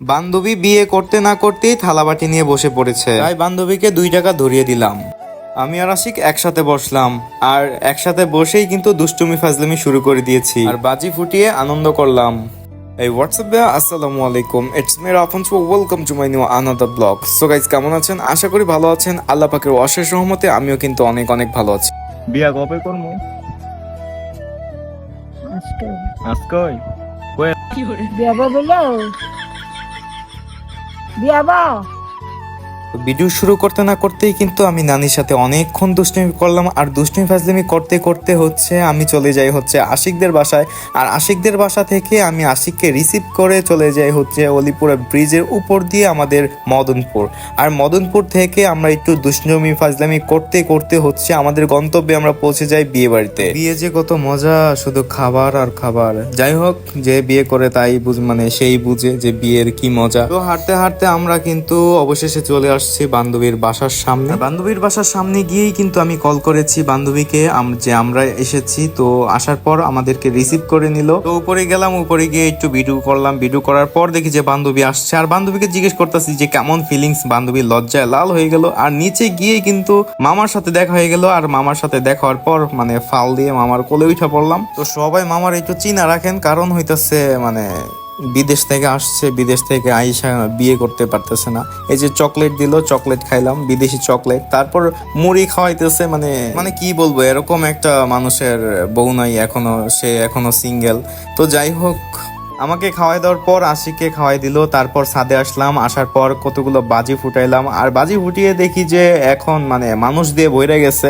বান্ধবী বিয়ে করতে না করতেই থালাবাটি নিয়ে বসে পড়েছে, তাই বান্ধবীকে 2 টাকা ধরিয়ে দিলাম। আমি আর আশিক একসাথে বসলাম, আর একসাথে বসেই কিন্তু দুষ্টুমি ফাজলামি শুরু করে দিয়েছি আর বাজি ফুটিয়ে আনন্দ করলাম। এই হোয়াটসঅ্যাপে আসসালামু আলাইকুম, it's me Rafan, so welcome to my new another blog. So guys, কেমন আছেন? আশা করি ভালো আছেন। আল্লাহ পাকের অশেষ রহমতে আমিও কিন্তু অনেক অনেক ভালো আছি। বিয়া কবে করবো? আজকে আজকই বিয়াবা বলো বিয়াবা ভিডিও শুরু করতে না করতেই কিন্তু আমি নানির সাথে অনেকক্ষণ দুষ্টুমি করলাম, আর দুষ্টুমি ফাজলামি করতে করতে হচ্ছে আমি চলে যাই হচ্ছে আশিকদের বাসায়। আর আশিকদের বাসা থেকে আমি আশিককে রিসিভ করে চলে যাই হচ্ছে অলিপুরা ব্রিজের উপর দিয়ে আমাদের মদনপুর। আর মদনপুর থেকে আমরা একটু দুষ্টুমি ফাজলামি করতে করতে হচ্ছে আমাদের গন্তব্যে আমরা পৌঁছে যাই বিয়ে বাড়িতে। বিয়ে যে কত মজা, শুধু খাবার আর খাবার। যাই হোক, যে বিয়ে করে তাই মানে সেই বুঝে যে বিয়ের কি মজা। তো হাঁটতে হাঁটতে আমরা কিন্তু অবশেষে চলে আসছি বান্ধবীর বাসার সামনে। বান্ধবীর বাসার সামনে গিয়েই কিন্তু আমি কল করেছি বান্ধবীকে যে আমরা এসেছি। তো আসার পর আমাদেরকে রিসিভ করে নিল। তো উপরে গেলাম, উপরে গিয়ে একটু ভিডিও করলাম। ভিডিও করার পর দেখি যে বান্ধবী আসছে, আর বান্ধবীকে জিজ্ঞেস করতেছি যে কেমন ফিলিংস। বান্ধবীর লজ্জায় লাল হয়ে গেল, আর নিচে গিয়ে কিন্তু মামার সাথে দেখা হয়ে গেল। আর মামার সাথে দেখা হওয়ার পর মানে ফাল দিয়ে মামার কোলে উঠা পড়লাম। তো সবাই মামার একটু চিনা রাখেন, কারণ হইতাছে মানে বিদেশ থেকে আসছে, বিদেশ থেকে আইসা বিয়ে করতে পারতেছে না। এই যে চকলেট দিল, চকলেট খাইলাম, বিদেশি চকলেট। তারপর মুড়ি খাওয়াইতেছে, মানে মানে কি বলবো, এরকম একটা মানুষের বউ নাই এখনো, সে এখনো সিঙ্গেল। তো যাই হোক, আমাকে খাওয়াই দেওয়ার পর আশিককে খাওয়াই দিল। তারপর ছাদে আসলাম, আসার পর কতগুলো বাজি ফুটাইলাম। আর বাজি ফুটিয়ে দেখি যে এখন মানে মানুষ দিয়ে ভরে গেছে,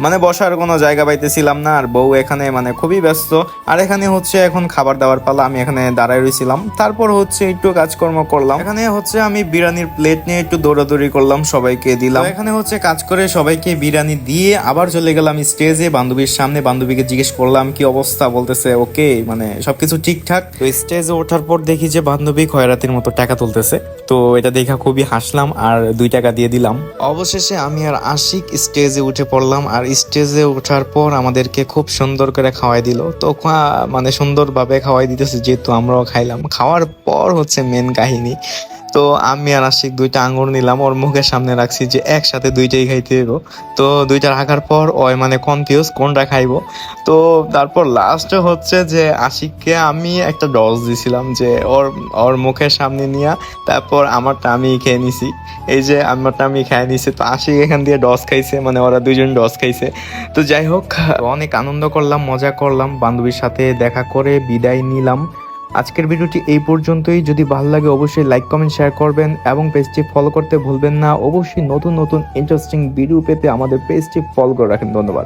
মানে বসার কোনো জায়গা পাইতেছিলাম না। আর বউ এখানে মানে খুবই ব্যস্ত। আর এখানে হচ্ছে এখন খাবার দাবার পালা, আমি এখানে দাঁড়ায় রয়েছিলাম। তারপর হচ্ছে একটু কাজকর্ম করলাম। এখানে হচ্ছে আমি বিরিয়ানির প্লেট নিয়ে একটু দৌড়াদৌড়ি করলাম, সবাইকে দিলাম। এখানে হচ্ছে কাজ করে সবাইকে বিরিয়ানি দিয়ে আবার চলে গেলাম স্টেজে বান্ধবীর সামনে। বান্ধবীকে জিজ্ঞেস করলাম কি অবস্থা, বলতেছে ওকে, মানে সবকিছু ঠিকঠাক। তো স্টেজে ওঠার পর দেখি যে বান্ধবী খয়রাতির মতো টাকা তুলতেছে। তো এটা দেখা খুবই হাসলাম আর 2 টাকা দিয়ে দিলাম। অবশেষে আমি আর আশিক স্টেজে উঠে পড়লাম। আর স্টেজে ওঠার পর আমাদেরকে খুব সুন্দর করে খাওয়াই দিল। তো মানে সুন্দরভাবে খাওয়াই দিতেছে, যেহেতু আমরাও খাইলাম। খাওয়ার পর হচ্ছে মেন কাহিনী। তো আমি আর আশিক 2টা আঙ্গুর নিলাম, ওর মুখের সামনে রাখছি যে একসাথে 2টাই খাইতে দেবো। তো 2টা রাখার পর ওই মানে কনফিউজ কোনটা খাইবো। তো তারপর লাস্টে হচ্ছে যে আশিককে আমি একটা ডস দিছিলাম যে ওর ওর মুখের সামনে নিয়ে, তারপর আমারটা আমি খেয়ে নিছি। এই যে আমারটা আমি খেয়ে নিছি, তো আশিক এখান দিয়ে ডস খাইছে, মানে ওরা 2জন ডস খাইছে। তো যাই হোক, অনেক আনন্দ করলাম, মজা করলাম, বান্ধবীর সাথে দেখা করে বিদায় নিলাম। আজকের ভিডিওটি এই পর্যন্তই। যদি ভালো লাগে অবশ্যই লাইক কমেন্ট শেয়ার করবেন এবং পেজটি ফলো করতে ভুলবেন না। অবশ্যই নতুন নতুন ইন্টারেস্টিং ভিডিও পেতে আমাদের পেজটি ফলো করে রাখেন। ধন্যবাদ।